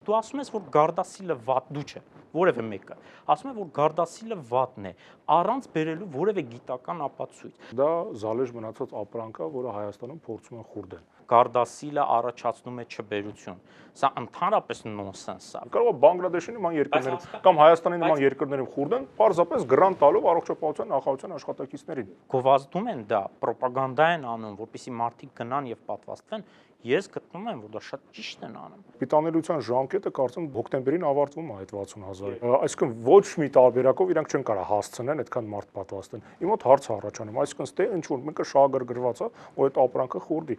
դու ասում ես, որ Գարդասիլը վատ դու չէ, որևէ մեկը։ Ասում է, որ Գարդասիլը վատն է, առանց բերելու որևէ գիտական ապացույց։ Դա զալեժ մնացած ապրանք է, որը Հայաստանում փորձում են խուրդել։ Գարդասիլը առաջացնում է չբերություն։ Սա ընդհանրապես նոնսենս է։ Կարող է Բանգլադեշի նման երկրներում կամ Հայաստանի նման երկրներում խուրդեն, պարզապես գրանտ տալով առողջապահության նախարարության աշխատակիցներին։ Գովազդում են դա, պրոպագանդա են անում, որպեսզի մարդիկ գնան եւ պատվաստվեն։ Ես գտնում եմ, որ դա շատ ճիշտ են անում։ Պիտանելիության ժամկետը կարծեմ հոկտեմբերին ավարտվում է այդ 60,000-ը։ Այսինքն ոչ մի տարբերակով իրանք չեն կարող հասցնեն այդքան մարդ պատվաստեն։ Իմ մոտ հարց է առաջանում, այսինքն ստե ինչ որ մեկը շահագրգռված է, որ այդ ապրանքը խուրդի։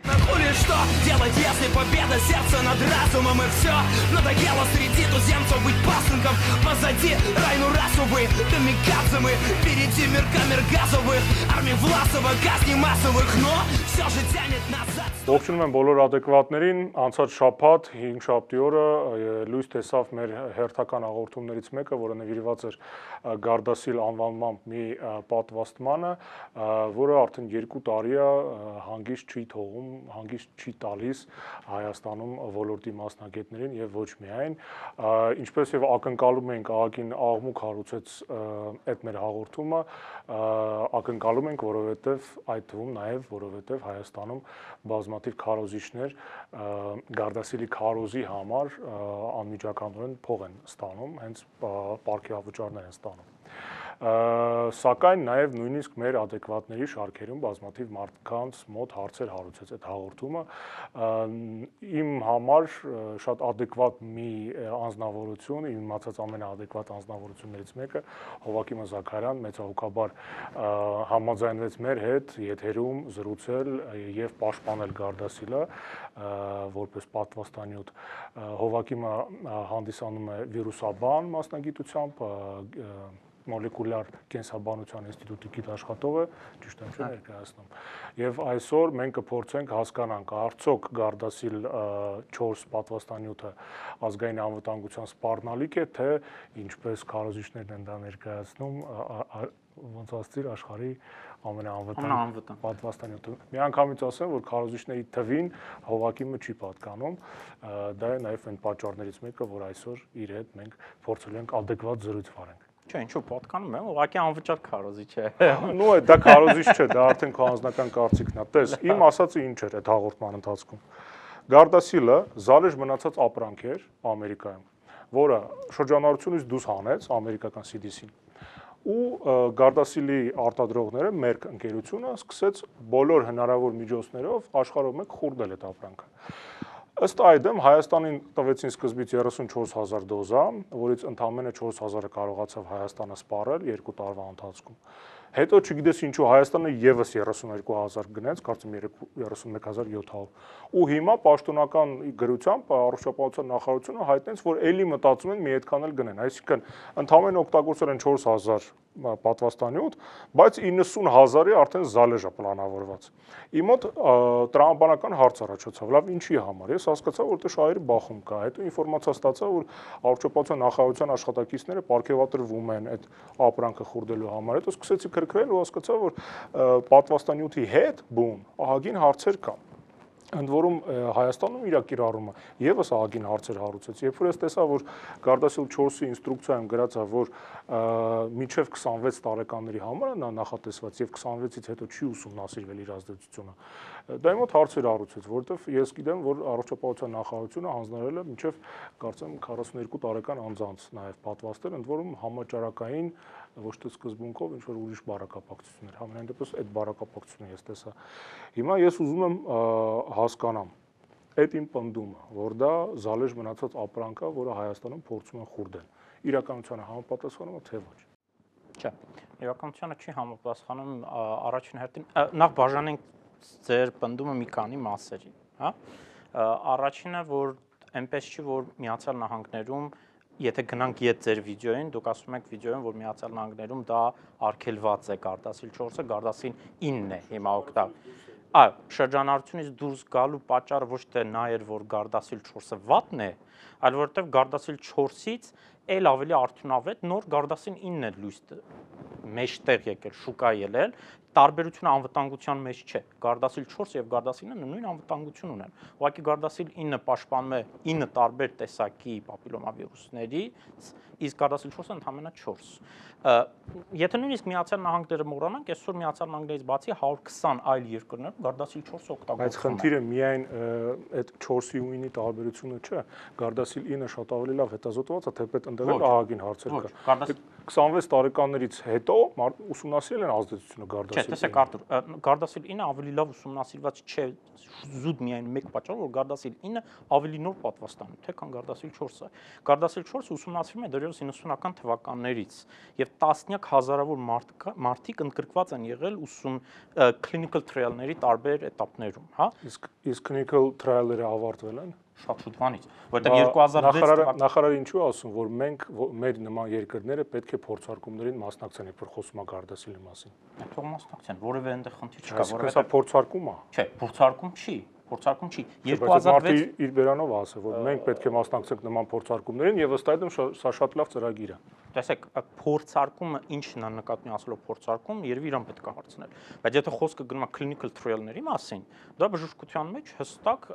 Ողջունում եմ բոլոր ադեկվատներին, անցած շաբաթ 5 շաբթի օրը լույս տեսավ մեր հերթական հաղորդումներից մեկը, որը նվիրված էր Գարդասիլ անվանմամբ մի պատվաստմանը, որը արդեն 2 տարի է հանգիստ չի թողում, հանգիստ չի տալիս Հայաստանում ոլորտի մասնագետներին եւ ոչ միայն, ինչպես եւ ակնկալում ենք ԱԴԵԿ-ին աղմուկ հարուցեց այդ մեր հաղորդումը, ակնկալում ենք, որովհետեւ այդ թվում նաեւ որովհետեւ Հայաստանում բազմաթիվ քարոզիչներ Գարդասիլի քարոզի համար անմիջականորեն փող են ստանում, հենց պարգևավճարներ են ստանում։ Սակայն նաև նույնիսկ մեր ադեկվատների շարքերում բազմաթիվ մարդկանց մոտ հարցեր հարուցեց այդ հաղորդումը։ Իմ համար շատ ադեկվատ մի անձնավորություն, իմ իմացած ամենաադեկվատ անձնավորություններից մեկը Հովակիմը Զաքարյան մեծահոգաբար համաձայնվեց մեր հետ եթերում զրուցել եւ պաշտպանել Գարդասիլը որպես պատվաստանյութ։ Հովակիմը հանդիսանում է վիրուսաբան մասնագիտությամբ, մոլեկուլյար կենսաբանության ինստիտուտի գիտաշխատողը, ճիշտ եմ ներկայացնում։ Եվ այսօր մենք կփորձենք հասկանանք, արդյոք Գարդասիլ 4 պատվաստանյութը ազգային անվտանգության սպառնալիք է, թե ինչպես քարոզիչներն են դա ներկայացնում, ոնց ասցիր աշխարհի ամենաանվտանգ պատվաստանյութը։ Միանգամից ասեմ, որ քարոզիչների թվին Հովակիմը չի պատկանում, դա է նաև այն պատճառներից մեկը, որ այսօր իր հետ մենք փորձել ենք ադեկվատ զրույց վարենք։ Չէ, ինչու պատկանում եմ, ուղղակի անվճար քարոզիչ է։ Նո, դա քարոզիչ չէ, դա արդեն քո անձնական կարծիքն է։ Տես, իմ ասածը ինչ էր այդ հաղորդման ընթացքում։ Գարդասիլը զալեժ մնացած ապրանք էր Ամերիկայում, որը շրջանառությունից դուրս հանեց ամերիկական CDC-ն։ Ու Գարդասիլի արտադրողները, Merck ընկերությունը սկսեց բոլոր հնարավոր միջոցներով աշխարհով մեկ խուրդել այդ ապրանքը։ Ըստ այդմ Հայաստանին տվեցին սկզբից 34,000 դոզա, որից ընդամենը 4,000-ը կարողացավ Հայաստանը սպառել 2 տարվա ընթացքում։ Հետո չգիտես ինչու Հայաստանը եւս 32,000 գնեց, կարծեմ 31,700։ Ու հիմա պաշտոնական գրությամբ առողջապահության նախարարությունը հայտնեց, որ ելի մտածում են մի այդքան էլ գնեն, այսինքն ընդամենը օգտագործել են 4,000 պատվաստանյութ, բայց 90,000-ի արդեն զալեժ է պլանավորված։ Իմ մոտ տրամաբանական հարց առաջացավ, լավ ինչի համար։ Ես հասկացա, որ դա շահերի բախում կա։ Հետո ինֆորմացիա ստացա, որ առողջապահության նախարարության աշխատակիցները պարգևատրվում են այդ ապրանքը խուրդելու համար։ Հետո սկսեցի քրքրել ու հասկացա, որ պատվաստանյութի հետ բուն ահագին հարցեր կան։ Ընդ որում Հայաստանում իր կիրառումը եւս ահագին հարցեր հարուցեց։ Երբ որ ես տեսա, որ Գարդասիլ 4-ի ինստրուկցիայում գրած է, որ մինչև 26 տարեկանների համար է նախատեսված եւ 26-ից հետո չի ուսումնասիրվել իր ազդեցությունը, դա իմ մոտ հարցեր հարուցեց, որովհետեւ ես գիտեմ, որ առողջապահության նախարարությունը հանձնարարել է մինչև կարծեմ 42 տարեկան անձանց նաեւ պատվաստել, ընդ որում համաճարակային ոչ թե սկզբունքով ինչ որ ուրիշ բարակապակցություններ, համենայն դեպս այդ բարակապակցությունը ես տեսա։ Հիմա ես ուզում եմ հասկանամ այդ իմ պնդումը, որ դա զալեժ մնացած ապրանք է, որը Հայաստանում փորձում են խուրդել, իրականությանը համապատասխանում է թե ոչ։ Չէ, իրականությանը չի համապատասխանում առաջին հերթին, նախ բաժանենք ձեր պնդումը մի քանի մասերի, հա։ Առաջինը, որ այնպես չի, որ Միացյալ Նահանգներում եթե գնանք իդ ձեր վիդեոին, դուք ասում եք վիդեոյում, որ Միացյալ Նահանգներում դա արգելված է Գարդասիլ 4-ը, Գարդասիլ 9-ն է հիմա Այո, շրջանառությունից դուրս գալու պատճառը ոչ թե նա էր, որ Գարդասիլ 4-ը վատն է, այլ որովհետև Գարդասիլ 4-ից էլ ավելի արդյունավետ նոր Գարդասիլ 9-ն է լույս մեջտեղ եկել, շուկա ելել, տարբերությունը անվտանգության մեջ չէ։ Գարդասիլ 4 եւ Գարդասիլ 9-ը նույն անվտանգություն ունեն։ Ուղղակի Գարդասիլ 9-ը պաշտպանում է 9 տարբեր տեսակի պապիլոմավիրուսների, իսկ Գարդասիլ 4-ը ընդամենը 4։ Եթե նույնիսկ Միացյալ Նահանգները մոռանանք, այսօր Միացյալ Նահանգներից բացի 120 այլ երկրներում Գարդասիլ 4-ը օգտագործվում է։ Բայց խնդիրը միայն այդ 4-ի ու 9-ի տարբերությունը չէ։ Գարդասիլ 9-ը շատ ավելի լավ հետազոտված է, թեպետ ընդդեմ ահագին հարցեր կա։ 26 տարեկաններից հետո ուսումնասիրել են ազդեցությունը Գարդասիլ 9-ի։ Չէ, տեսեք Արտուր, Գարդասիլ 9-ը ավելի լավ ուսումնասիրված չէ զուտ միայն մեկ պատճառով, որ Գարդասիլ 9-ը ավելի նոր պատվաստան է, թե քան Գարդասիլ 4-ը։ Գարդասիլ 4-ը ուսումնասիրվում է դեռևս 90-ական թվականներից եւ տասնյակ հազարավոր մարդիկ ընդգրկված են եղել clinical trial-ների տարբեր этаպներում, հա։ Իսկ clinical trial-երը ավարտվել են շատ շուտ բանից, որովհետեւ 2006 նախարարը ինչու ասում, որ մենք մեր նման երկրները պետք է փորձարկումներին մասնակցեն, երբ խոսում է Գարդասիլի մասին։ Թող մասնակցեն, որևէ այնտեղ խնդիր չկա, որովհետեւ սա փորձարկում է։ Չէ, փորձարկում չի։ Փորձարկում չի։ 2006 իր բերանով ասել, որ մենք պետք է մասնակցենք նման փորձարկումներին եւ ըստ այդմ սա շատ լավ ծրագիր է։ Տեսեք, փորձարկումը ինչն է նկատի ասելով փորձարկում, երևի իրան պետք է հարցնել։ Բայց եթե խոսքը գնում է clinical trial-ների մասին, դա բժշկության մեջ հստակ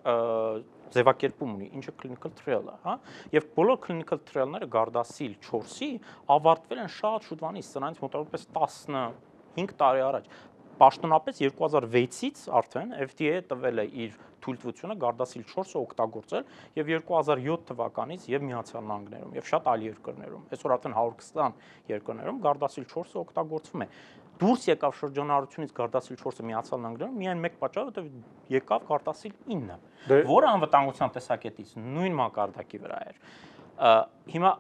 ձևակերպում ունի, ինչը clinical trial-ը, հա։ Եվ բոլոր clinical trial-ները Գարդասիլ 4-ի ավարտվել են շատ շուտվանից, սրանից մոտավորապես 15 տարի առաջ։ Պաշտոնապես 2006-ից արդեն FDA-ը տվել է իր թույլտվությունը Գարդասիլ 4-ը օգտագործել եւ 2007 թվականից եւ Միացյալ Նահանգներում եւ շատ այլ երկրներում։ Այսօր արդեն 120 երկրներում Գարդասիլ 4-ը օգտագործվում է։ Դուրս եկավ շրջանառությունից Գարդասիլ 4-ը Միացյալ Նահանգներում միայն մեկ պատճառով, որովհետեւ եկավ Գարդասիլ 9-ը, որը անվտանգության տեսակետից նույն մակարդակի վրա էր։ Հիմա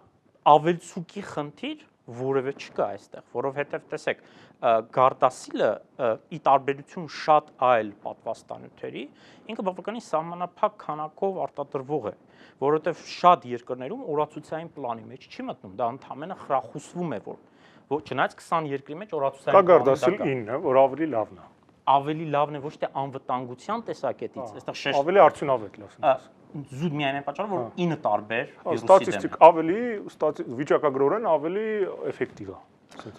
ավելցուկի խնդիր որևէ չկա այստեղ, որովհետև տեսեք, Գարդասիլը ի տարբերություն շատ այլ պատվաստանյութերի, ինքը բավականին սահմանափակ քանակով արտադրվող է, որովհետև շատ երկրներում օրացուցային պլանի մեջ չի մտնում, դա ընդհանրապես խրախուսվում է, որ չնայած 20 երկրի մեջ օրացուցային պլանը կա Գարդասիլ 9-ը, որ ավելի լավն է։ Ավելի լավն է ոչ թե անվտանգության տեսակետից, այստեղ շեշտ ավելի արդյունավետ լավ։ Զուտ միայն այն պատճառով, որ 9 տարբեր վիրուսի ստատիստիկ ավելի վիճակագրորեն ավելի էֆեկտիվ է։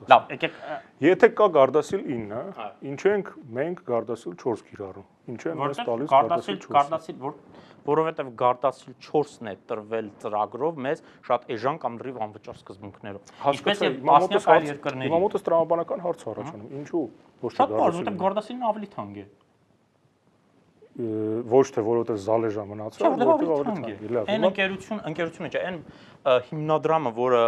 Լավ, եկեք եթե կա Գարդասիլ 9-ը, ինչ ենք մենք Գարդասիլ 4 կիրառում։ Ինչ են մեզ տալիս Գարդասիլ 4-ը։ Որովհետև Գարդասիլ 4-ն է տրվել ծրագրով մեզ շատ էժան կամ լրիվ անվճար սկզբունքներով։ Ինչպես եւ տասնյակ այլ երկրների։ Հիմա մոտս տրամաբանական հարց առաջանում։ Ինչու ոչ թե Շատ բարձր, որովհետև Գարդասիլն ավելի թանկ է։ Ոչ թե որովհետև զալեժա մնացել, որովհետև ավելի թանկ է։ Լավ։ Այն ընկերությունը չէ, այն հիմնադրամը, որը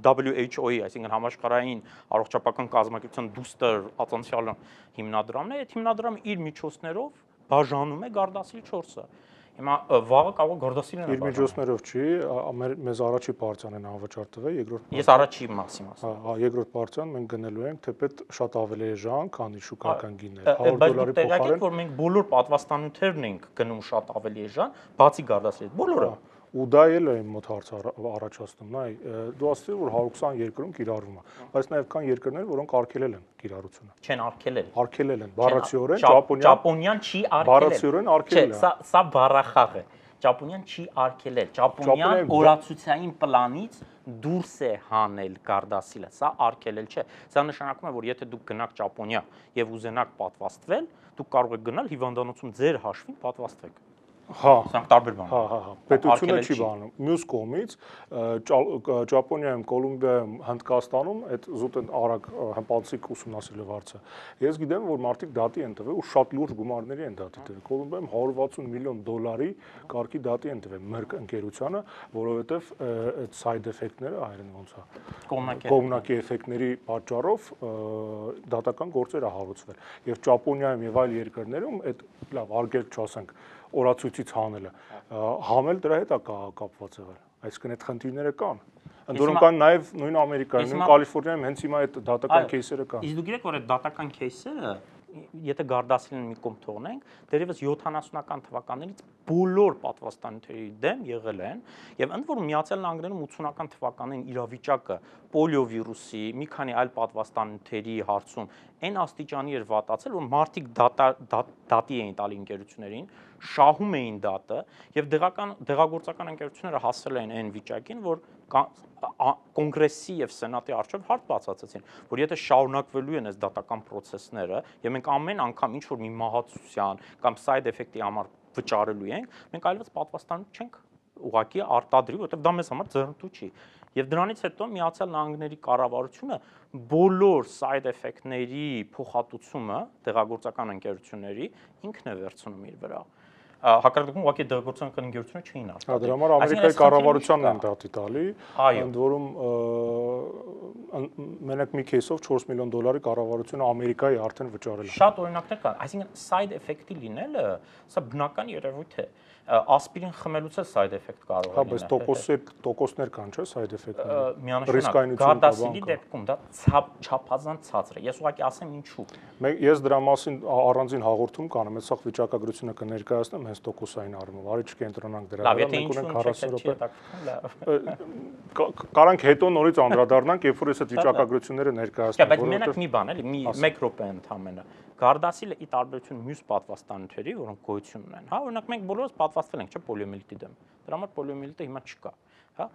WHO-ի, այսինքն համաշխարհային առողջապահական կազմակերպության դուստր ատենցիալը հիմնադրամն է, այդ հիմնադրամը իր միջոցներով բաժանում է Գարդասիլ 4-ը։ Հիմա վաղը կարող է Գարդասիլն է։ Իր միջոցներով չի, մեզ առաջի պարտիան են անվճար տվել, երկրորդ Ես առաջի մասին ասում։ Հա, երկրորդ պարտիան մենք գնելու ենք, թեպետ շատ ավելի էժան, քան շուկայական գինները։ $100 փոխարեն, որ մենք բոլոր պատվաստանյութերն ենք գնում շատ ավելի էժան, բացի Գարդասիլից, բոլորը։ Ու դա էլ է իմ մոտ հարց առաջացնում, նայ, դու ասել որ 120 երկրում կիրառվում է, բայց նաև կան երկրներ, որոնք արգելել են կիրառությունը։ Չեն արգելել։ Արգելել են, բառացիորեն, Ճապոնիան չի արգելել։ Բառացիորեն արգելել է։ Չէ, սա բառախաղ է։ Ճապոնիան չի արգելել։ Ճապոնիան օրացուցային պլանից դուրս է հանել Գարդասիլը։ Սա արգելել չէ։ Սա նշանակում է, որ եթե դուք գնաք Ճապոնիա եւ ուզենաք պատվաստվել, դուք կարող եք գնալ հիվանդանոցում ձեր հաշվին պատվաստվեք։ Հա, սրանք տարբեր բաներ։ Հա։ Պետությունը չի բանում։ Մյուս կողմից Ճապոնիայում, Կոլումբիայում, Հնդկաստանում այդ զուտ արագ հմպալցիկ ուսումնասիրելու հարցը։ Ես գիտեմ, որ մարդիկ դատի են տվել ու շատ լուրջ գումարների են դատի տվել։ Կոլումբիայում $160 միլիոն կարգի դատի են տվել Merck ընկերությանը, որովհետև այդ side effect-ները հայերեն ոնց է։ Կողմնակի էֆեկտների պատճառով դատական գործեր է հարուցվել։ Եվ Ճապոնիայում եւ այլ երկրներում այդ լավ արգելք չասենք օրացույցից հանելը համել դրա հետ է կապված եղել այսինքն այդ խնդիրները կան ընդ որում կան նաև նույն Ամերիկայում նույն Կալիֆոռնիայում հենց հիմա այդ դատական кейսերը կան իսկ դուք գիտեք որ այդ դատական кейսերը եթե Գարդասիլին մի կողմ թողնենք դերևս 70-ական թվականներից բոլոր պատվաստանյութերի դեմ եղել են եւ ընդ որում Միացյալ Նահանգներում 80-ական թվականին իրավիճակը պոլիովիրուսի, մի քանի այլ պատվաստանյութերի հարցում այն աստիճանի էր վատացել, որ մարդիկ դատի էին տալի ընկերություններին, շահում էին դատը եւ դեղագործական ընկերությունները հասել էին այն վիճակին, որ կոնգրեսի եւ սենատի առջեւ հարց բացացեցին, որ եթե շարունակվելու են այս դատական process-ները եւ մենք ամեն անգամ ինչ որ մի մահացության կամ side effect-ի համար վճարելու ենք, մենք այլևս պատվաստանյութ չենք ուղղակի արտադրի, որովհետեւ դա մեզ համար ձեռնտու չի։ Եվ դրանից հետո Միացյալ Նահանգների կառավարությունը բոլոր side effect-ների փոխհատուցումը դեղագործական ընկերությունների ինքն է վերցնում իր վրա։ Հակառակ դեպքում ուղղակի դեղագործական ընկերությունը չէին արտադրում։ Դրա համար Ամերիկայի կառավարությանն են դատի տալի, ընդ որում մենակ մի кейսով $4 միլիոն կառավարությունը Ամերիկայի արդեն վճարել է։ Շատ օրինակներ կան, այսինքն side effect-ի լինելը, սա բնական երևույթ է։ Ասպիրին խմելուց էլ side effect կարող է լինել։ Հա, բայց տոկոսներ կան, չէ՞, side effect-ները։ Միանշանակ Գարդասիլի դեպքում դա չափազանց ցածր է։ Ես ուղղակի ասեմ ինչու։ Ես դրա մասին առանձին հաղորդում կանեմ, այս վիճակագրությունը կներկայացնեմ հենց տոկոսային առումով։ Արի չկենտրոնանք դրա վրա, մենք ունենք 40 րոպե։ Կարանք հետո նորից անդրադառնանք, երբ որ այս վիճակագրությունները ներկայացնենք։ Բայց մենակ մի բան էլի, մի 1 րոպե ընդամենը։ Գարդասիլը ի տարբերություն մյուս պատվաստանյութերի, որոնք գոյություն ունեն, հա, օրինակ մենք բոլորս պատվաստվել ենք, չէ՞, պոլիոմիելիտի դեմ։ Դրա համար պոլիոմիելիտը հիմա չկա, հա։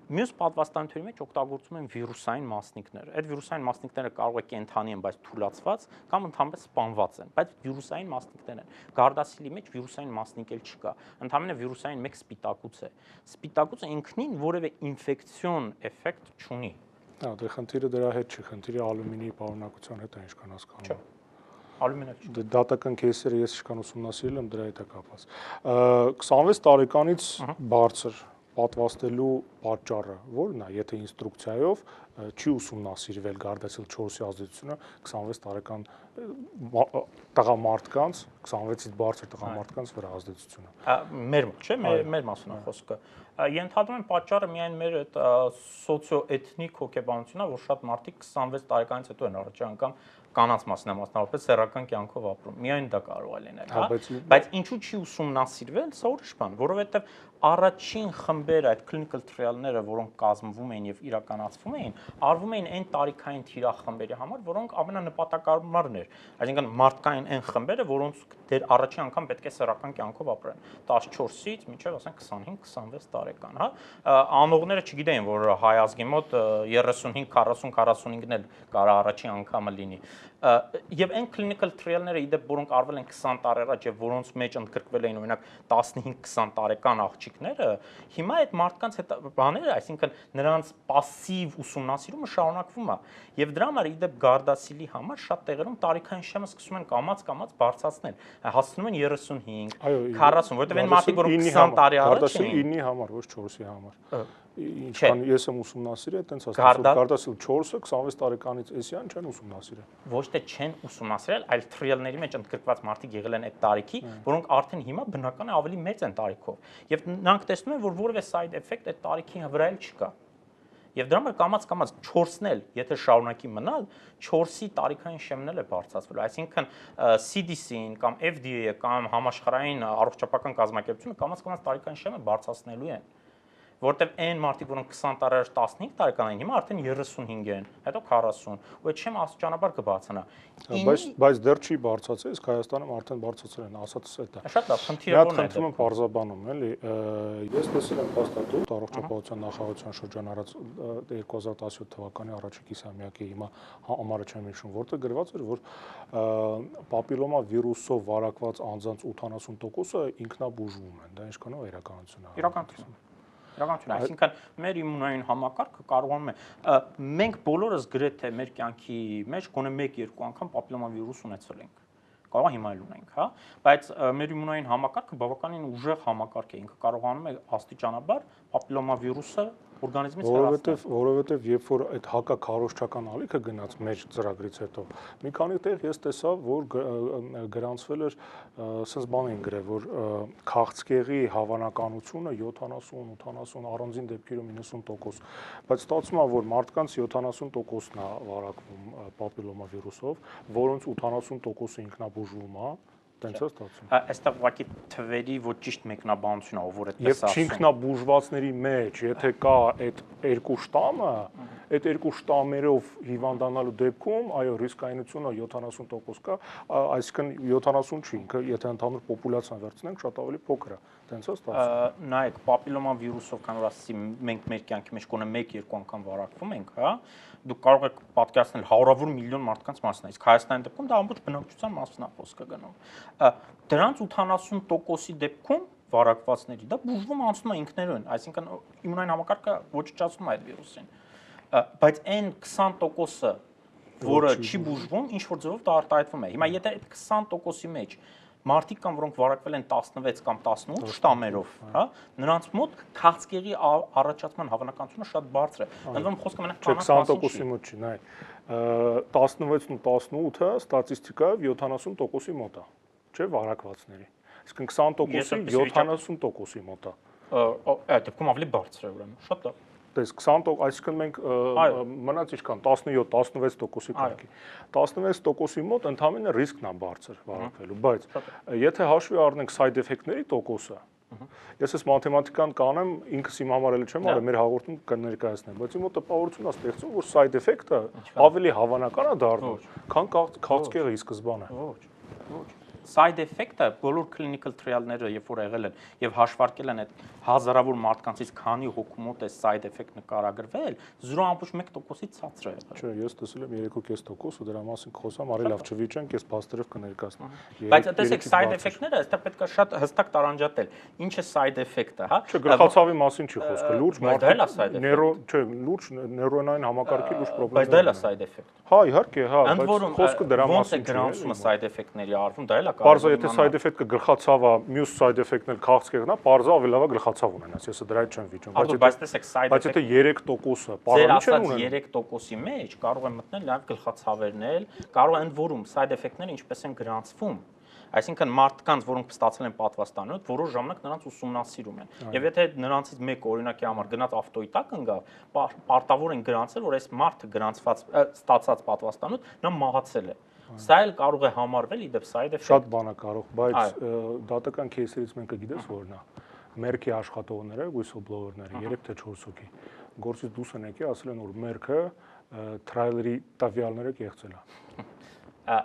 Մյուս պատվաստանյութերի մեջ օգտագործում են վիրուսային մասնիկներ։ Այդ վիրուսային մասնիկները կարող է կենդանի են, բայց թուլացված կամ ընդհանրապես սպանված են, բայց վիրուսային մասնիկներ են։ Գարդասիլի մեջ վիրուսային մասնիկ էլ չկա։ Ընդհանրապես վիրուսային մեկ սպիտակուց է։ Սպիտակուցը ինքնին որևէ ինֆեկցիոն էֆեկտ չունի։ Հա, դե խնդիրը դրա հետ չի, խնդիրը ալյումինիի պարունակության հետ է, ինչքան հասկանում եմ։ Ալյումինը չի։ Դատական кейսերը ես ինչքան ուսումնասիրել եմ, դրա հետ է կապված։ 26 տարեկանից բարձր պատվաստելու պատճառը ո՞րն է, եթե ինստրուկցիայով չի ուսումնասիրվել Գարդասիլ 4-ի ազդեցությունը 26 տարեկան տղամարդկանց, 26-ից բարձր տղամարդկանց վրա ազդեցությունը։ Մեր, չէ, մեր մասն է խոսքը։ Ենթադրում եմ պատճառը միայն մեր այդ սոցիոէթնիկ հոգեբանությունն է, որ շատ մարդիկ 26 տարեկանից հետո են առաջի անգամ կանանց մասն է մասնավորապես սեռական կյանքով ապրում։ Միայն դա կարող է լինել, հա։ Բայց ինչու չի ուսումնասիրվել, սա ուրիշ բան, որովհետև առաջին խմբերը, այդ clinical trial-ները, որոնք կազմվում էին եւ իրականացվում էին, արվում էին այն տարիքային թիրախմբերի համար, որոնք ամենանպատակարարն էր։ Այսինքն մարդկային այն խմբերը, որոնց դեր առաջին անգամ պետք է սեռական կյանքով ապրեն 14-ից մինչև ասենք 25-26 տարեկան, հա։ Անողները չգիտեին, որ հայ ազգի մոտ 35, 40, 45-ն էլ կարող առաջին անգամը լինի։ Եվ այն clinical trial-ները իդեպ, որոնք արվել են 20 տարի առաջ եւ որոնց մեջ ընդգրկվել էին օրինակ 15-20 տարեկան աղջիկները, հիմա այդ մարդկանց հետ բաները, այսինքն նրանց пассив ուսումնասիրումը շարունակվում է։ Եվ դրա համար իդեպ Գարդասիլի համար շատ տեղերում տարիքային շեմը սկսում են կամած հասցնել, հասցնում են 35, 40, որովհետեւ այն մարդիկ, որոնք 20 տարի առաջ էին, Գարդասիլ 9-ի համար, ոչ 4-ի համար։ Ինչքան ես եմ ուսումնասիրել, այտենց ասած Գարդասիլ 4-ը 26 տարեկանից էսյան չեն ուսումնասիրել։ Ոչ թե չեն ուսումնասիրել, այլ թրիալների մեջ ընդգրկված մարդիկ եղել են այդ տարիքի, որոնք արդեն հիմա բնական է ավելի մեծ են տարիքով։ Եվ նրանք տեսնում են, որ որևէ side effect այդ տարիքի վրա էլ չկա։ Եվ դրա համար կամած 4-ն էլ, եթե շարունակի մնալ, 4-ի տարիքային շեմն էլ է բարձրացվելու։ Այսինքն CDC-ին կամ FDA-ը կամ համաշխարհային առողջապահական կազմակերպությունը կամած տարիքային շեմը բարձրացնելու են։ Որտեւ այն մարդիկ, որոնք 20 տարի առաջ 15 տարեկան էին, հիմա արդեն 35 են, հետո 40, ու այդ չեմ աստիճանաբար կբարձրանա։ Բայց դեռ չի բարձրացել, իսկ Հայաստանում արդեն բարձրացել են, ասածս է դա։ Շատ լավ, խնդիրը ո՞րն է։ Խնդրում եմ բարձաբանում, էլի։ Ես տեսել եմ հաստատում առողջապահության նախարարության շրջանառած 2017 թվականի առաջին կիսամյակի հիմա համարը չեմ հիշում, որտեղ գրված էր, որ պապիլոմա վիրուսով վարակված անձանց 80%-ը ինքնաբուժվում են, դա ինչքանով է իրականությունը։ Իրականություն, այսինքն մեր իմունային համակարգը կարողանում է, մենք բոլորս գրեթե մեր կյանքի մեջ գոնե 1-2 անգամ պապիլոմավիրուս ունեցել ենք, կարող է հիմա էլ ունենք, հա, բայց մեր իմունային համակարգը բավականին ուժեղ համակարգ է, ինքը կարողանում է աստիճանաբար պապիլոմավիրուսը օրգանիզմից հեռացնել։ Որովհետև երբ որ այդ հակաքարոզչական ալիքը գնաց մեր ծրագրից հետո, մի քանի տեղ ես տեսա, որ գրանցվել էր, ասես բան էին գրել, որ քաղցկեղի հավանականությունը 70-80, առանձին դեպքերում 90%, բայց ստացվում է, որ մարդկանց 70%-ն է վարակվում պապիլոմավիրուսով, որոնց 80%-ը ինքնաբուժվում է, Տենց է ստացվում։ Այստեղ ուղղակի թվերի ոչ ճիշտ մեկնաբանություն ա, որ այդպես Եվ չինքնաբուժվածների մեջ, եթե կա այդ երկու շտամը, այդ երկու շտամերով հիվանդանալու դեպքում, այո, ռիսկայնությունը 70% կա, այսինքն 70 չի, ինքը եթե ընդհանուր պոպուլյացիան վերցնենք, շատ ավելի փոքր է։ Տենց է ստացվում։ Նայեք, պապիլոմա վիրուսով, քանի որ ասացի, մենք մեր կյանքի մեջ գոնե 1-2 անգամ վարակվում ենք, հա, դուք կարող եք պատկերացնել հարյուրավոր միլիոն մարդկանց մասն է, իսկ Հայաստանի դեպքում դա ամբողջ բնակչության մասն է խոսքը գնում։ Դրանց 80%-ի դեպքում վարակվածների դա բուժվում անցնում է ինքներուն, այսինքն իմունային համակարգը ոչնչացնում է այդ վիրուսին։ Բայց այն 20%-ը, որը չի բուժվում, ինչ որ ձևով դա արտահայտվում է։ Հիմա եթե այդ 20%-ի մեջ մարդիկ կան, որոնք վարակվել են 16 կամ 18 շտամերով, հա, նրանց մոտ քաղցկեղի առաջացման հավանականությունը շատ բարձր է։ Ընդ որում խոսքը մենակ 20%-ի մոտ չի, նայ։ 16-ն ու 18-ը ստատիստիկայով 70%-ի մոտ է, չէ՞, վարակվածների։ Իսկ 20%-ի 70%-ի մոտ է։ Այդ դեպքում ավելի բարձր է ուրեմն, շատ լավ։ Տես 20%, այսինքն մենք մնաց ինչքան 17-16%-ի կարգի։ 16%-ի մոտ ընդհանրապես ռիսկն է բարձր վարակվելու, բայց եթե հաշվի առնենք side effect-ների տոկոսը, ես այս մաթեմատիկան կանեմ, ինքս իմ համար էլ չեմ արել, մեր հաղորդում կներկայացնեմ, բայց իմ մոտ տպավորություն է ստեղծում, որ side effect-ը ավելի հավանական է դառնում, քան քաղցկեղը ի սկզբանե։ Ոչ։ Side effect-ը բոլոր clinical trial-ները, երբ որ եղել են եւ հաշվարկել են այդ հազարավոր մարդկանցից քանի հոգու մոտ է side effect նկարագրվել, 0.1%-ից ցածր է եղել։ Չէ, ես տեսել եմ 3.5% ու դրա մասին կխոսամ, արի լավ չվիճենք, ես փաստերով կներկայացնեմ։ Բայց տեսեք side effect-ները, այստեղ պետք է շատ հստակ տարանջատել։ Ինչ է side effect-ը, հա։ Չէ, գլխացավի մասին չի խոսքը, լուրջ մարդու չէ, լուրջ նեյրոնային համակարգի լուրջ խնդիրներ։ Բայց դա էլ է side effect։ Հա, իհարկե, հա, բայց խոսքը դրա մասին չի։ Ոնց է գրանցումը side effect-ների արվում, դա էլ է Պարզա եթե side effect-ը գլխացավ է, մյուս side effect-ն էլ քաղցկեղն է, պարզա ավելի լավ է գլխացավ ունենաս, ես դրա հետ չեմ վիճում, բայց տեսեք side բայց եթե 3%-ը պարզա չեն ունենում 3%-ի մեջ կարող է մտնել նաև գլխացավերն էլ, կարող է ընդ որում side effect-ները ինչպես են գրանցվում։ Այսինքն մարդկանց, որոնք ստացել են պատվաստանյութ, որոշ ժամանակ նրանց ուսումնասիրում են։ Եվ եթե նրանցից մեկը օրինակի համար գնաց ավտոյի տակ ընկավ, պարտավոր են գրանցել, որ այս մարդը գրանցված ստացած պատվաստանյութ նա մահացել է։ Սա էլ կարող է համարվել իդեպ side effect։ Շատ բան է կարող, բայց դատական кейսերից մեկը գիտես որն է։ Մերքի աշխատողները, whistleblower-ները 3 թե 4 հոգի գործից դուրս են եկել, ասել են որ մերքը թրայլերի տվյալները կեղծել է։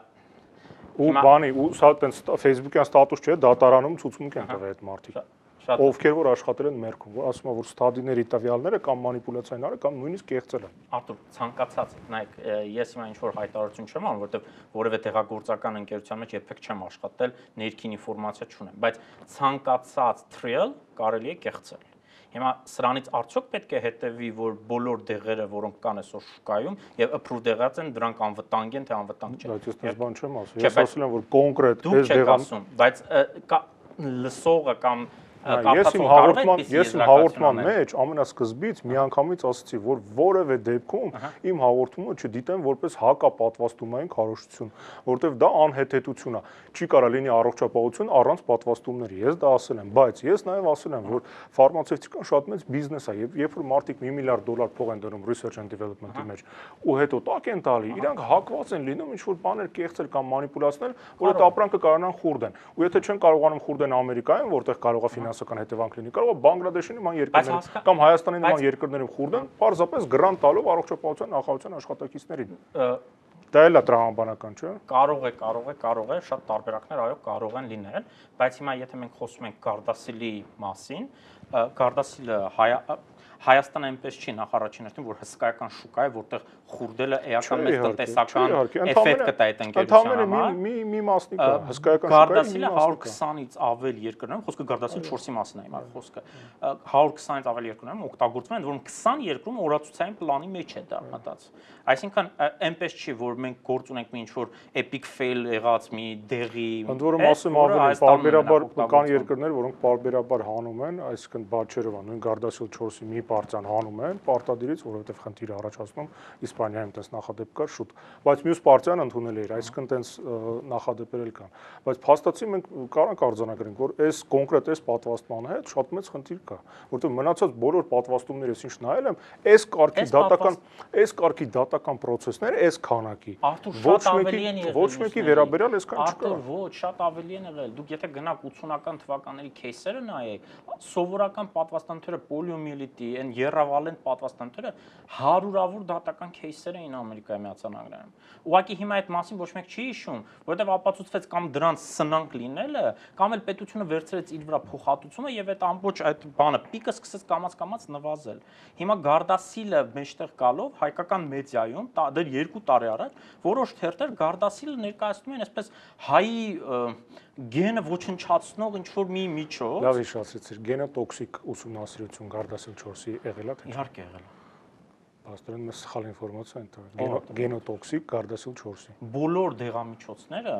Ու բանի, ու սա տենց Facebook-յան ստատուս չէ, դատարանում ցուցմունք են տվել այդ մարդիկ։ Ովքեր որ աշխատել են մերքում, որ ասում են որ ստադիների տվյալները կամ մանիպուլյացիան արել կամ նույնիսկ կեղծել են։ Արտուր, ցանկացած, նայեք, ես հիմա ինչ որ հայտարարություն չեմ անում, որովհետև որևէ տեղագործական ընկերության մեջ երբեք չեմ աշխատել, ներքին ինֆորմացիա չունեմ, բայց ցանկացած trial կարելի է կեղծել։ Հիմա սրանից արդյոք պետք է հետևի, որ բոլոր դեղերը, որոնք կան այսօր շուկայում եւ approved եղած են, դրանք անվտանգ են, թե անվտանգ չեն։ Բայց ես դες բան չեմ ասում։ Ես ասել եմ որ կոնկրետ այս դեղան, բայց լսողը կամ Ես իմ հաղորդման մեջ ամենասկզբից միանգամից ասացի, որ որևէ դեպքում իմ հաղորդումը չդիտեմ որպես հակապատվաստումային քարոզչություն, որովհետև դա անհեթեթություն է։ Չի կարա լինի առողջապահություն առանց պատվաստումների։ Ես դա ասել եմ, բայց ես նաև ասել եմ, որ ֆարմացևտիկան շատ մեծ բիզնես է եւ երբ որ մարդիկ $1 միլիարդ փող են դնում research and development-ի մեջ ու հետո տակ են տալի, իրանք հակված են լինում ինչ-որ բաներ կեղծել կամ մանիպուլացնել, որ այդ ապրանքը կարողանան խուրդեն։ Ու եթե չեն կարողանում խուրդեն Ամերիկայում, որտեղ կարող է ֆինանսական հետևանք լինի, կարող է Բանգլադեշի նման երկրներում կամ Հայաստանի նման երկրներում խուրդեն, պարզապես գրանտ տալով առողջապահության նախարարության աշխատակիցներին։ Դա էլ է տրամաբանական, չէ՞։ Կարող է, շատ տարբերակներ այո կարող են լինել, բայց հիմա եթե մենք խոսում ենք Գարդասիլի մասին, Գարդասիլը Հայաստանը այնպես չի նախ առաջին հերթին, որ հսկայական շուկա է, որտեղ խուրդելը էական մեծ տնտեսական էֆեկտ կտա այդ ընկերության համար։ Մի մասնիկ է, հսկայական շուկայի Գարդասիլը 120-ից ավել երկրներում, խոսքը Գարդասիլ 4-ի մասին է հիմա խոսքը, 120-ից ավել երկրներում օգտագործվում են, որոնք 20 երկրում օրացուցային պլանի մեջ է դա մտած։ Այսինքն այնպես չի, որ մենք գործ ունենք մի ինչ-որ epic fail եղած մի դեղի։ Ընդ որում ասեմ ավելի պարբերաբար կան երկրներ, որոնք պարբերաբար հանում են, այսինքն Բաչերովա, նույն Գարդասիլ 4-ի մի պարտիան հանում են պարտադիրից, որովհետև խնդիր առաջացնում Իսպանիայում տես նախադեպ կար շուտ, բայց մյուս պարտիան ընդունել էր, այսինքն տես նախադեպեր էլ կան, բայց փաստացի մենք կարանք արձանագրենք, որ այս կոնկրետ այս պատվաստման հետ շատ մեծ խնդիր կա, որովհետև մնացած բոլոր պատվաստումները, ինչ նայել եմ, այս կարգի դատական process-ները այս քանակի ոչ մեկի վերաբերյալ այսքան չկա։ Ոչ, շատ ավելի են եղել։ Դուք եթե գնաք 80-ական թվականների кейսերը նայեք, սովորական պատվաստանները պոլիոմիելիտի, այն եռավալենտ պատվաստանները հարյուրավոր դատական кейսեր էին Ամերիկայի Միացյալ Նահանգներում։ Ուղղակի հիմա այդ մասին ոչ մեկ չի հիշում, որովհետև ապացուցվեց կամ դրանց սնանկ լինելը, կամ էլ պետությունը վերցրեց իր վրա փոխհատուցումը եւ այդ ամբողջ այդ բանը պիկը սկսեց կամաց նվազել։ Հիմա Գարդասիլը մեջտեղ գալով հայկական մեդիայում դեռ 2 տարի առաջ որոշ թերթեր Գարդասիլը ներկայացնում են այսպես հայի գենը ոչնչացնող ինչ որ մի միջոց։ Լավ հիշեցրեցիր, գենոտոքսիկ ուսումնասիրություն Գարդասիլ 4-ի եղել է թե։ Իհարկե եղել է։ Բաստորեն մեզ սխալ ինֆորմացիա են տվել։ Գենոտոքսիկ Գարդասիլ 4-ի։ Բոլոր դեղամիջոցները,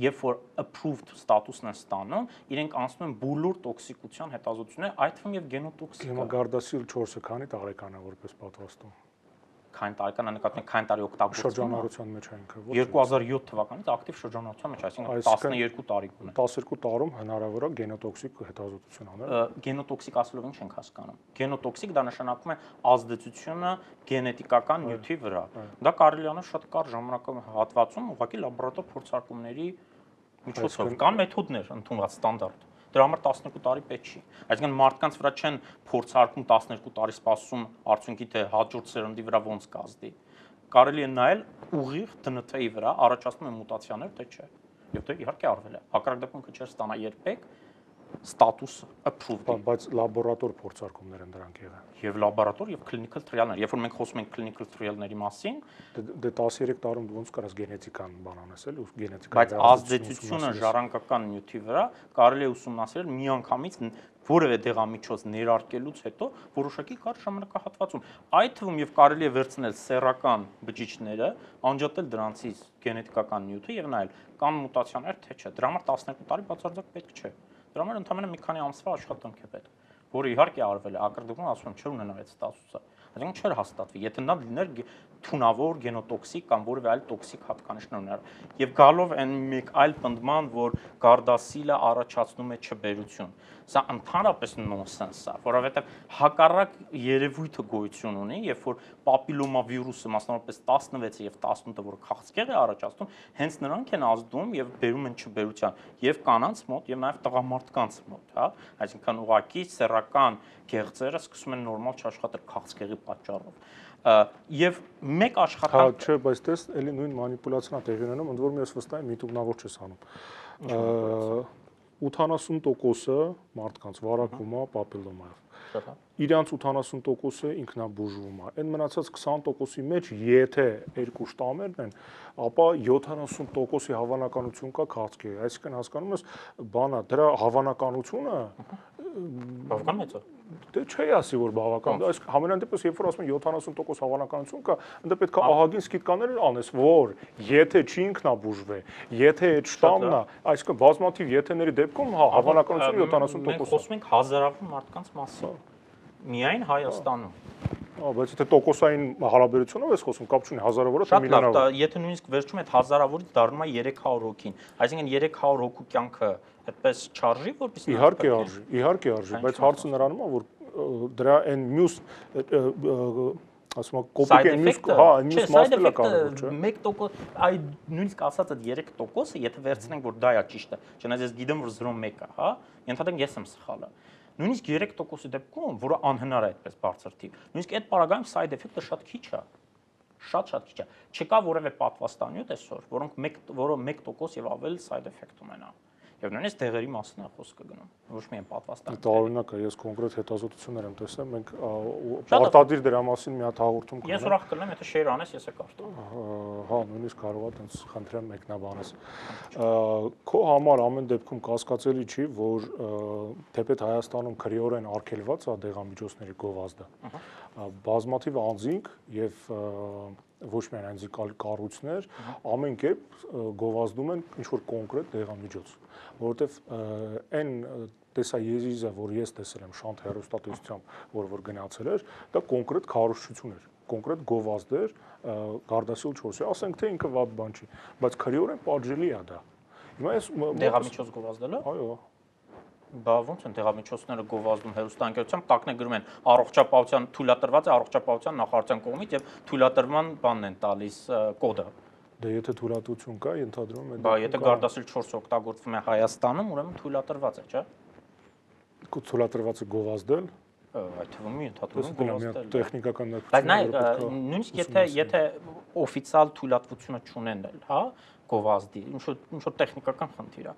երբ որ approved ստատուսն են ստանում, իրենք անցնում են բոլոր տոքսիկության հետազոտությունները, այդ թվում եւ գենոտոքսիկը։ Հիմա Գարդասիլ 4-ը քանի տարեկան է որպես պատվաստում։ Քանի տարեկան է նկատում եք քանի տարի օգտագործվում։ Շրջանառության մեջ է ինքը։ 2007 թվականից ակտիվ շրջանառության մեջ, այսինքն 12 տարի կունե։ 12 տարում հնարավոր է գենոտոքսիկ հետազոտություն անել։ Գենոտոքսիկ ասելով ինչ ենք հասկանում։ Գենոտոքսիկ դա նշանակում է ազդեցությունը գենետիկական նյութի վրա։ Դա կարելի է անել շատ կարճ ժամանակահատվածում, ուղղակի լաբորատոր փորձարկումների միջոցով։ Կան մեթոդներ ընդունված ստանդարտ։ Դրա համար 12 տարի պետք չի։ Այսինքն մարդկանց վրա չեն փորձարկում 12 տարի սպասում արդյունքի թե հաջորդ սերնդի վրա ոնց կազդի։ Կարելի է նայել ուղիղ ԴՆԹ-ի վրա առաջացնում են մուտացիաներ, թե չէ։ Եվ դե իհարկե արվել է։ Հակառակ դեպքում քիչ ստանա երբեք ստատուս approved։ Բայց լաբորատոր փորձարկումներ են դրանք եղել։ Եվ լաբորատոր եւ clinical trial-ներ։ Երբ որ մենք խոսում ենք clinical trial-ների մասին, դե 13 տարում ոնց կարաս գենետիկան բան անես էլ ու գենետիկան։ Բայց ազդեցությունը ժառանգական նյութի վրա կարելի է ուսումնասիրել միանգամից որևէ դեղամիջոց ներարկելուց հետո որոշակի կարճ ժամանակահատվածում։ Այդ թվում եւ կարելի է վերցնել սեռական բջիջները, անջատել դրանցից գենետիկական նյութը եւ նայել կան մուտացիաներ թե չէ։ Դրա համար 12 տարի բացարձակ պետք չէ։ Դրա համար ընդհանրապես մի քանի ամսվա աշխատանք է պետք, որը իհարկե արվել է, ակրդիկում ասում եմ, չէր ունենալ այդ ստատուսը, այսինքն չէր հաստատվի, եթե նա լիներ թունավոր գենոտոքսիկ կամ որևէ այլ տոքսիկ հատկանիշներ ուներ։ Եվ գալով այն մեկ այլ պնդման, որ Գարդասիլը առաջացնում է չբերություն, սա ընդհանրապես նոնսենս է, որովհետև հակառակ երևույթը գոյություն ունի, երբ որ պապիլոմավիրուսը, մասնավորապես 16-ը եւ 18-ը, որը քաղցկեղ է առաջացնում, հենց նրանք են ազդում եւ բերում են չբերության եւ կանանց մոտ եւ նաեւ տղամարդկանց մոտ, հա, այսինքն ուղղակի սեռական գեղձերը սկսում են նորմալ չաշխատել քաղցկեղի պատճառով։ Եվ մեկ աշխատանք, չէ, բայց տես էլի նույն մանիպուլյացիան է տեղի ունենում, ընդ որում ես վստահ եմ միտումնավոր չես անում։ 80%-ը մարդկանց վարակվում է պապիլոմայով։ Իրանց 80%-ը ինքնաբուժվում է։ Այն մնացած 20%-ի մեջ, եթե երկու շտամերն են, ապա 70%-ի հավանականություն կա քաղցկեղի։ Այսինքն հասկանում ես, բանա, դրա հավանականությունը բավական մեծ է։ Դե չի ասի, որ բավական, այս համենայն դեպս, երբ որ ասում են 70% հավանականություն կա, ընդ պետք է ահագին սկիզբկաներ անես, որ եթե չի ինքնաբուժվի, եթե այդ շտամն է, այսինքն բազմաթիվ եթեների դեպքում հավանականությունը 70%։ Մենք խոսում ենք հազարավոր մարդկանց մասին։ Միայն Հայաստանում։ Բայց եթե տոկոսային հարաբերությունով ես խոսում, կապ չունի հազարավորը թե միլիոնավոր։ Շատ լավ, եթե նույնիսկ վերջում այդ հազարավորից դառնում է 300 հոգին, այսինքն 300 հոգու կյանքը այդպես չարժի, որպես իհարկե արժի, բայց հարցը նրանում է, որ դրա այն մյուս ասում եմ կոպիկի մյուս մասն է կարող, չէ՞։ 1%, այ նույնիսկ ասած այդ 3%-ը, եթե վերցնենք, որ դա է ճիշտը, չնայած ես գիտեմ, որ 0.1 է, հա, ենթադրենք ես եմ սխալը։ Նույնիսկ 3%-ի դեպքում, որը անհնար է այդպես բարձր թիվ, նույնիսկ այդ պարագայում side effect-ը շատ քիչ է։ Շատ քիչ է։ Չկա որևէ պատվաստանյութ այսօր, որը 1% եւ ավել side effect ունենա։ Եվ նույնիսկ դեղերի մասն է խոսքը գնում, ոչ միայն պատվաստանյութ։ Տարօրինակ է, ես կոնկրետ հետազոտություններ եմ տեսել, մենք պարտադիր դրա մասին մի հատ հաղորդում կունենանք։ Ես ուրախ կլինեմ, եթե share անես, ես կարտամ։ Հա, նույնիսկ կարող է տենց խնդրեմ մեկնաբանես։ Քո համար ամեն դեպքում կասկածելի չի, որ թեպետ Հայաստանում քրեորեն արգելված է դեղամիջոցների գովազդը։ Բազմաթիվ անձինք եւ ոչ միայն անձինք կառույցներ ամեն կերպ գովազդում են ինչ որ կոնկրետ դեղամիջոց, որովհետեւ այն տեսաեզիզը, որ ես տեսել եմ շանթ հեռուստատեսությամբ, որ գնացել էր, դա կոնկրետ քարոզչություն էր, կոնկրետ գովազդ էր Գարդասիլ 4-ի, ասենք թե ինքը վատ բան չի, բայց քրեորեն պատժելի է դա։ Հիմա ես դեղամիջոց գովազդելը։ Այո։ Բա ոնց են դեղամիջոցները գովազդում հեռուստաընկերությամբ, տակն է գրում են առողջապահության թույլատրված է առողջապահության նախարարության կողմից եւ թույլատրման բանն են տալիս կոդը։ Դե եթե թույլատվություն կա, ենթադրում եմ։ Բա եթե Գարդասիլ 4 օգտագործվում է Հայաստանում, ուրեմն թույլատրված է, չէ՞։ Թույլատրված է գովազդել։ Այդ թվում է ընդհանրում գովազդել։ Տեխնիկական բայց նույնիսկ եթե օֆիցիալ թույլատվությունը չունեն, հա, գովազդի, ինչ որ տեխնիկական խնդիր է։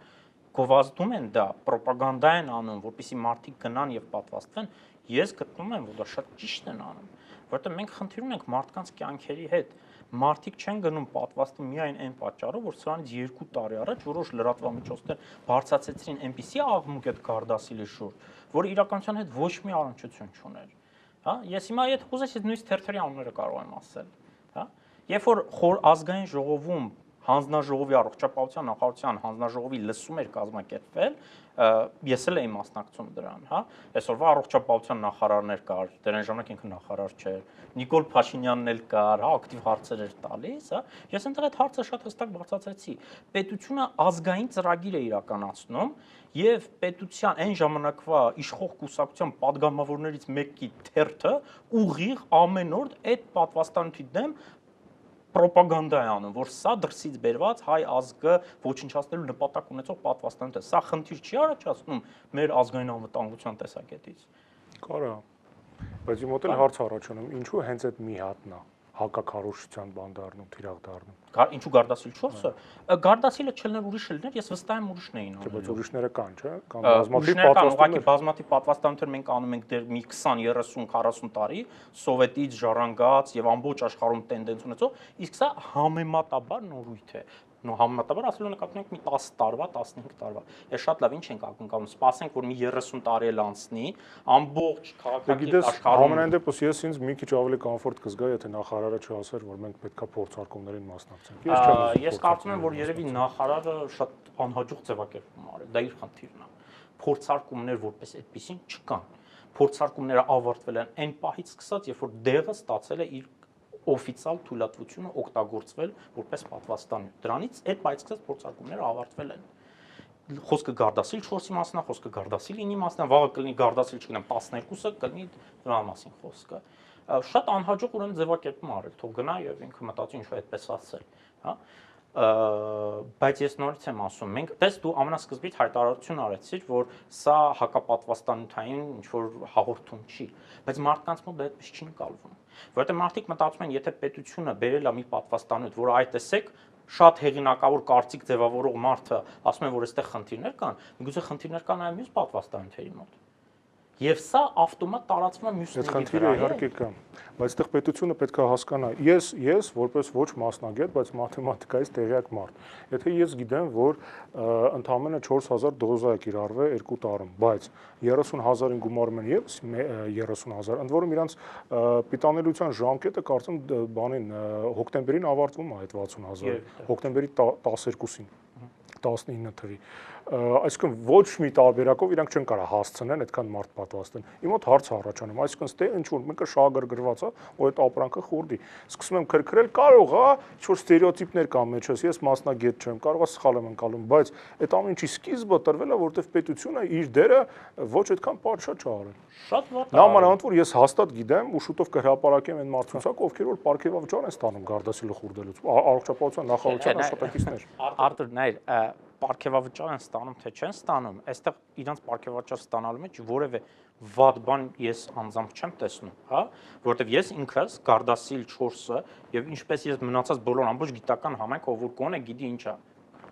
Գովազդում են դա, ռոպագանդա են անում, որպեսզի մարդիկ գնան եւ պատվաստվեն, ես գտնում եմ, որ դա շատ ճիշտ են անում, որովհետեւ մենք խնդիր ունենք մարդկանց կյանքերի հետ։ Մարդիկ չեն գնում պատվաստում միայն այն պատճառով, որ սրանից 2 տարի առաջ որոշ լրատվամիջոցներ բարձրացեցրին այնպիսի աղմուկ այդ Գարդասիլի շուրջ, որ իրականության հետ ոչ մի առնչություն չուներ։ Հա, ես հիմա եթե ուզես ես նույնիսկ թերթերի անունները կարող եմ ասել, հա։ Երբ որ ազգային ժողովում հանձնաժողովի առողջապահության նախարարության հանձնաժողովի լսում էր կազմակերպվել, ես էլ էի մասնակցում դրան, հա։ Այսօրվա առողջապահության նախարարներ կար, դրան ժամանակ ինքը նախարար չէր, Նիկոլ Փաշինյանն էլ կար, հա, ակտիվ հարցեր էր տալիս, հա։ Ես այնտեղ այդ հարցը շատ հստակ բացատրեցի։ Պետությունը ազգային ծրագիր է իրականացնում եւ պետության այն ժամանակվա իշխող կուսակցության падգամավորներից մեկի թերթը ուղիղ ամեն օր այդ պատվաստանյութի դեմ ռոպագանդա է անում, որ սա դրսից բերված հայ ազգը ոչնչացնելու նպատակ ունեցող պատվաստանյութ է։ Սա խնդիր չի առաջացնում մեր ազգային անվտանգության տեսակետից։ Կարա։ Բայց իմ մոտ էլ հարց առաջանում, ինչու հենց այդ մի հատն է հակակառուցության բան դառնում, թիրախ դառնում։ Ինչու Գարդասիլ 4-ը։ Գարդասիլը չլներ ուրիշ լիներ, ես վստահ եմ ուրիշն էին անում։ Բայց ուրիշները կան, չէ՞։ Կան բազմաթիվ պատվաստանյութեր։ Բազմաթիվ պատվաստանյութեր մենք անում ենք դեռ մի 20, 30, 40 տարի, սովետից ժառանգած եւ ամբողջ աշխարհում տենդենս ունեցող, իսկ սա համեմատաբար նորույթ է։ Համեմատաբար ասելու նկատի ունենք մի 10 տարվա, 15 տարվա։ Է շատ լավ, ինչ ենք ակնկալում, սպասենք, որ մի 30 տարի էլ անցնի, ամբողջ քաղաքակիրթ աշխարհում։ Համենայն դեպս ես ինձ մի քիչ ավելի կոմֆորտ կզգա, եթե նախարարը չասեր, որ մենք պետքա փորձարկումներին մասնակցենք։ Ես կարծում եմ, որ երևի նախարարը շատ անհաջող ձևակերպում արել, դա իր խնդիրն է։ Փորձարկումներ որպես այդպեսին չկան։ Փորձարկումները ավարտվել են այն պահից սկսած, երբ որ դեղը ստացել է իր օֆիցիալ թույլատվությունը օգտագործվել որպես պատվաստանյութ։ Դրանից այդ պահից սկսած փորձարկումները ավարտվել են։ Խոսքը Գարդասիլ 4-ի մասն է, խոսքը Գարդասիլ 9-ի մասն է, վաղը կլինի Գարդասիլ, չգիտեմ, 12-ը կլինի դրա մասին խոսքը։ Շատ անհաջող ուրեմն ձևակերպում արել, թող գնա եւ ինքը մտածի ինչ-որ այդպես ասել, հա։ Բայց ես նորից եմ ասում, մենք տես դու ամենասկզբից հայտարարություն արեցիր, որ սա հակապատվաստանյութային ինչ-որ հաղորդում չի, բայց մարդկանց մոտ դա այդպես չի ընկալվում, որովհետեւ մարդիկ մտածում են, եթե պետությունը բերել է մի պատվաստանյութ, որը այ տեսեք շատ հեղինակավոր կարծիք ձևավորող մարդը ասում է, որ այստեղ խնդիրներ կան, միգուցե խնդիրներ կան այլ մյուս պատվաստանյութերի մոտ։ Եվ սա ավտոմատ տարածվում է մյուսների վրա։ Այդ խնդիրը իհարկե կա, բայց այդտեղ պետությունը պետք է հասկանա։ Ես որպես ոչ մասնագետ, բայց մաթեմատիկայից տեղյակ մարդ, եթե ես գիտեմ, որ ընդամենը 4000 դոզա է կիրառվել 2 տարում, բայց 30000-ին գումարում են եւս 30000, ընդ որում իրանց պիտանելիության ժամկետը կարծեմ բանին հոկտեմբերին ավարտվում է այդ 60000, հոկտեմբերի 12-ին, 19 թվի։ Այսինքն ոչ մի տարբերակով իրանք չեն կարող հասցնել այդքան մարդ պատվաստեն։ Իմ մոտ հարց առաջանում, այսինքն ստե ինչ որ մեկը շահագրգռված է, որ այդ ապրանքը խորդի։ Սկսում եմ քրքրել, կարող է ինչ-որ ստերեոտիպներ կան մեջս, ես մասնագետ չեմ, կարող է սխալ եմ ընկալում, բայց այդ ամեն ինչի սկիզբը տրվել է, որովհետև պետությունը իր դերը ոչ այդքան պատշաճ չի արել։ Շատ վատ է։ Նամանավանդ որ ես հաստատ գիտեմ ու շուտով կհրապարակեմ այն մարդուցակը, ովքեր որ պարգևավճար են ստանում Գարդասիլը խորդելուց, առողջապահության նախարարության աշխատակիցներ։ Արտուր, նայր, պարգևավճար են ստանում, թե չեն ստանում, այստեղ իրանց պարգևավճար ստանալու մեջ որևէ վատ բան ես անձամբ չեմ տեսնում, հա, որովհետև ես ինքս Գարդասիլ 4-ը եւ ինչպես ես մնացած բոլոր ամբողջ գիտական համայնքը, ով որ կոնե գիտի ինչ է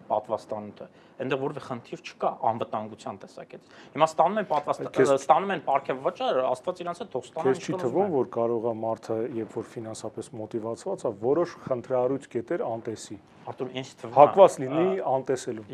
պատվաստանյութը, այնտեղ որևէ խնդիր չկա անվտանգության տեսակետից։ Հիմա ստանում են պարգևավճար, Աստված իրանց հետ թող ստանան։ Քեզ չի թվում, որ կարող է մարդը, երբ որ ֆինանսապես մոտիվացված է, որոշ խնդրահարույց կետեր անտեսի։ Արտուր, ինձ թվում է հակված լինի անտեսելու։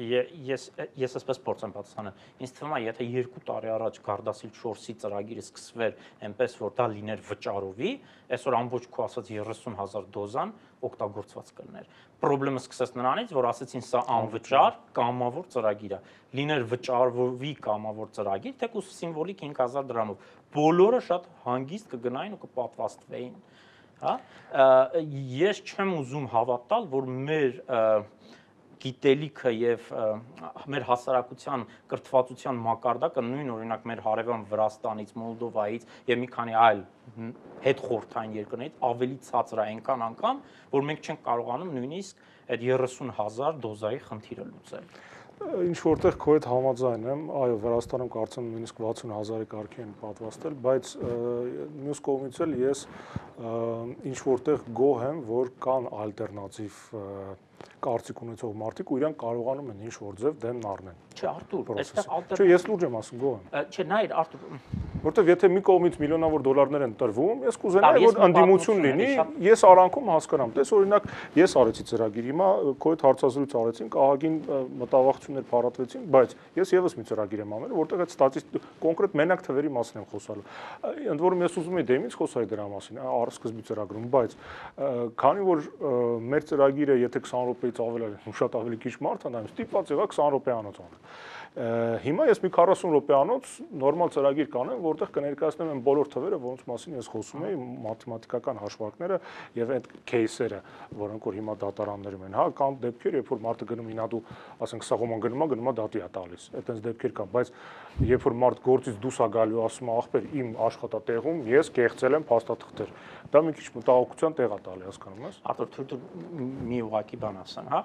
Ես այսպես փորձ եմ պատասխանել։ Ինձ թվում է, եթե 2 տարի առաջ Գարդասիլ 4-ի ծրագիրը սկսվեր այնպես, որ դա լիներ վճարովի, այսօր ամբողջ քո ասած 30000 դոզան օգտագործված կլներ։ Պրոբլեմը սկսեց նրանից, որ ասեցին սա անվճար, կամավոր կամավոր ծրագիր է, լիներ վճարվի կամավոր ծրագիր, թեկուզ սիմվոլիկ 5000 դրամով, բոլորը շատ հանգիստ կգնային ու կպատվաստվեին, հա, ես չեմ ուզում հավատալ, որ մեր գիտելիքը եւ մեր հասարակության կրթվածության մակարդակը նույն օրինակ մեր հարևան Վրաստանից, Մոլդովայից եւ մի քանի այլ հետխորհրդային երկրներից ավելի ցածր է այնքան անգամ, որ մենք չենք կարողանում նույնիսկ այդ 30000 դոզայի խնդիրը լուծել։ Ինչ որտեղ քո հետ համաձայն եմ, այո, Վրաստանում կարծեմ նույնիսկ 60000-ի կարգի են պատվաստել, բայց մյուս կողմից էլ ես ինչ որտեղ գոհ եմ, որ կան ալտերնատիվ կարծիք ունեցող մարդիկ ու իրենք կարողանում են ինչ-որ ձև դեմն առնեն։ Չէ, Արտուր, այստեղ ալտերնատիվ։ Չէ, ես լուրջ եմ ասում, գոհ եմ։ Չէ, նայր, Արտուր, որտեղ եթե մի կողմից միլիոնավոր դոլարներ են տրվում, ես կուզենայի, որ ընդդիմություն լինի, ես արանքում հասկանամ։ Տես օրինակ, ես արեցի ծրագիր, հիմա քո հետ հարցազրույց արեցինք, ահագին մտավախություններ փառատվեցին, բայց ես եւս մի ծրագիր եմ անել, որտեղ այդ ստատիստիկ կոնկրետ մենակ թվերի մասին եմ խոսալու։ Ընդ որում ես ուզում եի դեմից խոսալ դրա մասին, առսկզբի ծրագրում, բայց քանի որ մեր ծրագիրը եթե 20 րոպեից ավել է, շատ ավելի քիչ մարդ է նայում, ստիպված եղա 20 րոպեանոց անել։ Հիմա ես մի 40 րոպեանոց նորմալ ծրագիր կանեմ, որտեղ կներկայացնեմ այն բոլոր թվերը, որոնց մասին ես խոսում եի, մաթեմատիկական հաշվարկները եւ այդ кейսերը, որոնք որ հիմա դատարաններում են, հա, կան դեպքեր, երբ որ մարդը գնում ինադու, ասենք, սաղոման գնում է դատի է տալիս։ Այդտենց դեպքեր կան, բայց երբ որ մարդ գործից դուրս է գալու, ասում է, ախպեր, իմ աշխատատեղում ես կեղծել եմ փաստաթղթեր։ Դա մի քիչ մտահոգության տեղ է տալի, հասկանում ես։ Արտուր, թույլ մի ուղղակի բան ասեմ, հա։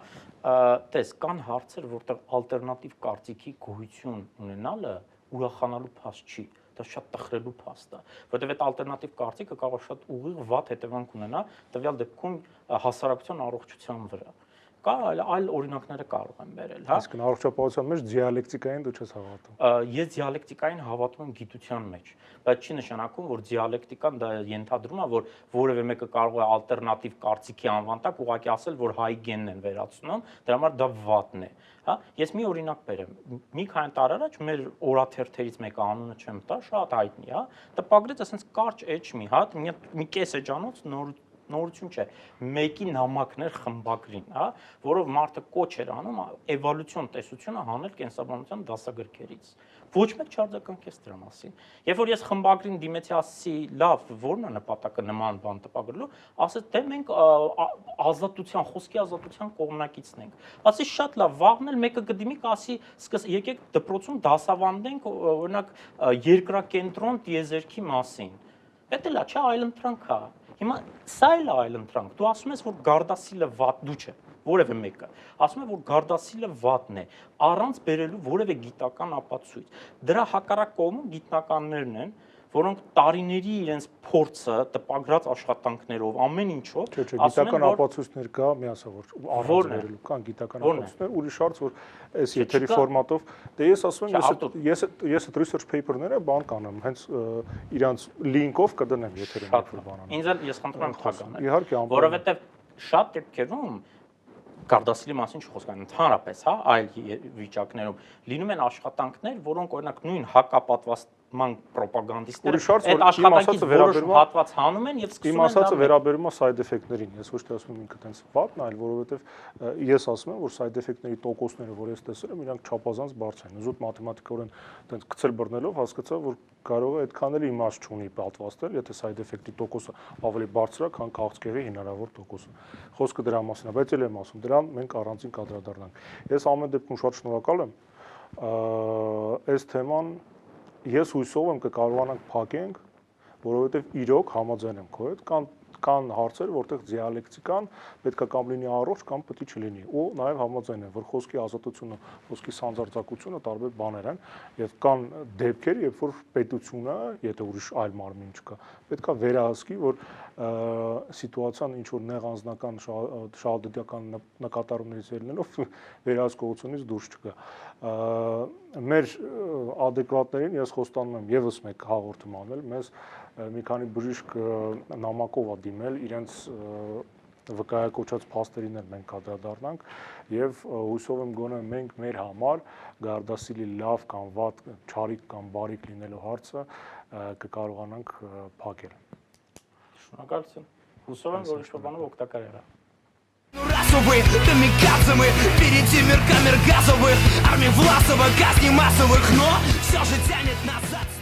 Տես, կան հարցեր, որտեղ ալտերնատիվ կարծիքի գոյություն ունենալը ուրախանալու փաստ չի, դա շատ տխրելու փաստ է, որտեղ այդ ալտերնատիվ կարծիքը կարող է շատ ուղիղ վատ հետևանք ունենա տվյալ դեպքում հասարակության առողջության վրա։ Կա այլ օրինակները կարող եմ բերել, հա։ Իսկ առողջապահության մեջ դիալեկտիկային դու չես հավատում։ Ես դիալեկտիկային հավատում եմ գիտության մեջ, բայց չի նշանակում, որ դիալեկտիկան դա ենթադրում է, որ որևէ մեկը կարող է ալտերնատիվ կարծիքի անվան տակ ուղղակի ասել, որ հայ գենն են վերացնում, դրա համար դա վատն է, հա։ Ես մի օրինակ բերեմ։ Մի քանի տարի առաջ մեր օրաթերթերից մեկը անունը չեմ տա, շատ հայտնի, հա, տպագրեց ասենց կարճ էջմի, հա, մի կես էջանոց նորություն չէ, մեկի նամակներ խմբագրին, հա, որով մարդը կոչ էր անում էվոլյուցիոն տեսությունը հանել կենսաբանության դասագրքերից։ Ոչ մեկ չարձագանքեց դրա մասին։ Երբ որ ես խմբագրին դիմեցի, ասացի, լավ, ո՞րն է նպատակը նման բան տպագրելու, ասեց, դե մենք ազատության, խոսքի ազատության կողմնակիցն ենք։ Ասի, շատ լավ, վաղն էլ մեկը կդիմի, կասի, եկեք դպրոցում դասավանդենք, օրինակ, երկրակենտրոն տիեզերքի մասին։ Դա էլ է, չէ, այլընտրանք է։ Հիմա սա էլ է այլընտրանք։ Դու ասում ես, որ Գարդասիլը վատ դու չէ, որևէ մեկը։ Ասում է, որ Գարդասիլը վատն է, առանց բերելու որևէ գիտական ապացույց։ Դրա հակառակ կողմում գիտնականներն են, որոնք տարիների իրենց փորձը տպագրած աշխատանքներով, ամեն ինչով, գիտական ապացույցներ կա, մի ասա որ առանց բերելու կան գիտական ապացույցներ, ուրիշ հարց որ այս եթերի ֆորմատով, դե ես ասում եմ, ես այդ research paper-ները բան կանեմ, հենց իրանց link-ով կդնեմ եթերին որ բան անեմ։ Ինձ էլ ես խնդրում եմ թագանել։ Իհարկե, որովհետև շատ դեպքերում Գարդասիլի մասին չխոսք այն ընդհանրապես, հա, այլ վիճակներում լինում են աշխատանքներ, որոնք օրինակ նույն հակապատվաստման պրոպագանդիստները այդ աշխատանքից որոշ հատված հանում են եւ սկսում են Իմ ասածը վերաբերում է side effect-ներին։ Ես ոչ թե ասում եմ ինքը տենց վատն, այլ որովհետեւ ես ասում եմ, որ side effect-ների տոկոսները, որ ես տեսել եմ, իրանք չափազանց բարձր են։ Զուտ մաթեմատիկորեն տենց գցել բռնելով հասկացա, որ կարող է այդքան էլ իմաստ չունի պատվաստել, եթե side effect-ի տոկոսը ավելի բարձր է, քան քաղցկեղի հնարավոր տոկոսը։ Խոսքը դրա մասին է, բայց էլ եմ ասում, դրան մենք առանցին կադրադառնանք։ Ես ամեն դեպքում շատ շնորհակալ եմ։ Այս թեման ես հույսով եմ կկարողանանք փակենք, որովհետև իրոք համաձայն եմ քո հետ, կան հարցեր, որտեղ դիալեկտիկան պետքա կամ լինի առողջ, կամ պետք է չլինի։ Ու նաև համաձայն եմ, որ խոսքի ազատությունը, խոսքի սանձարձակությունը տարբեր բաներ են, եւ կան դեպքեր, երբ որ պետությունը, եթե ուրիշ այլ մարմին չկա, պետքա վերահսկի, որ սիտուացիան ինչ որ նեղ անձնական շահադիտական նկատառումներից ելնելով վերահսկողությունից դուրս չգա։ Մեր ադեկվատներին ես խոստանում եմ եւս մեկ հաղորդում անել, մեզ մի քանի բժիշկ նամակով է դիմել իրենց վկայակոչած փաստերին էլ մենք կադրադառնանք եւ հույսով եմ գոնե մենք մեր համար Գարդասիլի լավ կամ վատ, չարիք կամ բարիք լինելու հարցը կկարողանանք փակել։ Շնորհակալություն։ Հուսով եմ, որ ինչ-որ բանով օգտակար եղա։ Впереди мир камер газовых, армий Власова, казни массовых, но все же тянет назад.